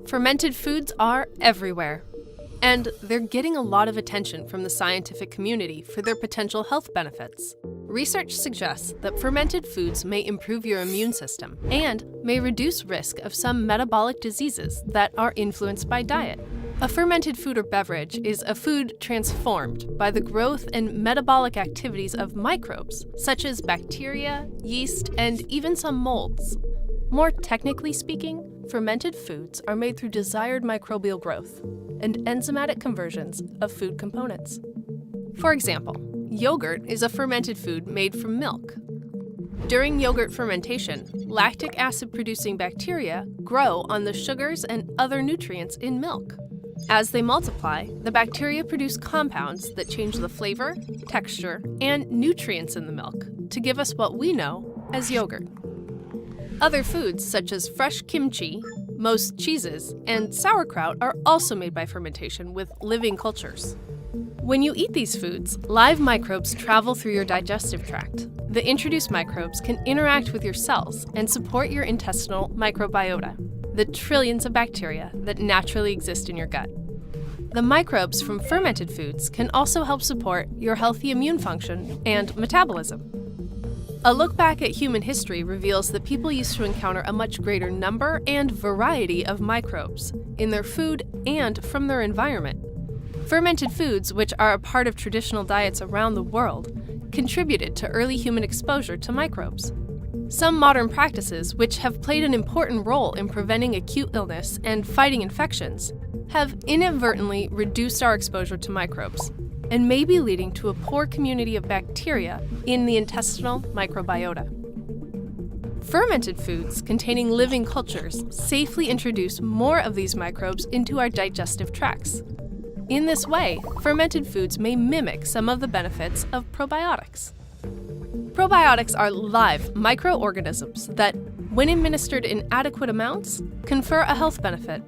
Fermented foods are everywhere, and they're getting a lot of attention from the scientific community for their potential health benefits. Research suggests that fermented foods may improve your immune system and may reduce risk of some metabolic diseases that are influenced by diet. A fermented food or beverage is a food transformed by the growth and metabolic activities of microbes, such as bacteria, yeast, and even some molds. More technically speaking, fermented foods are made through desired microbial growth and enzymatic conversions of food components. For example, yogurt is a fermented food made from milk. During yogurt fermentation, lactic acid-producing bacteria grow on the sugars and other nutrients in milk. As they multiply, the bacteria produce compounds that change the flavor, texture, and nutrients in the milk to give us what we know as yogurt. Other foods such as fresh kimchi, most cheeses, and sauerkraut are also made by fermentation with living cultures. When you eat these foods, live microbes travel through your digestive tract. The introduced microbes can interact with your cells and support your intestinal microbiota, the trillions of bacteria that naturally exist in your gut. The microbes from fermented foods can also help support your healthy immune function and metabolism. A look back at human history reveals that people used to encounter a much greater number and variety of microbes in their food and from their environment. Fermented foods, which are a part of traditional diets around the world, contributed to early human exposure to microbes. Some modern practices, which have played an important role in preventing acute illness and fighting infections, have inadvertently reduced our exposure to microbes and may be leading to a poor community of bacteria in the intestinal microbiota. Fermented foods containing living cultures safely introduce more of these microbes into our digestive tracts. In this way, fermented foods may mimic some of the benefits of probiotics. Probiotics are live microorganisms that, when administered in adequate amounts, confer a health benefit.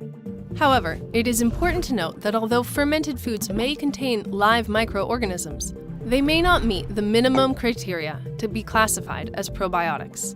However, it is important to note that although fermented foods may contain live microorganisms, they may not meet the minimum criteria to be classified as probiotics.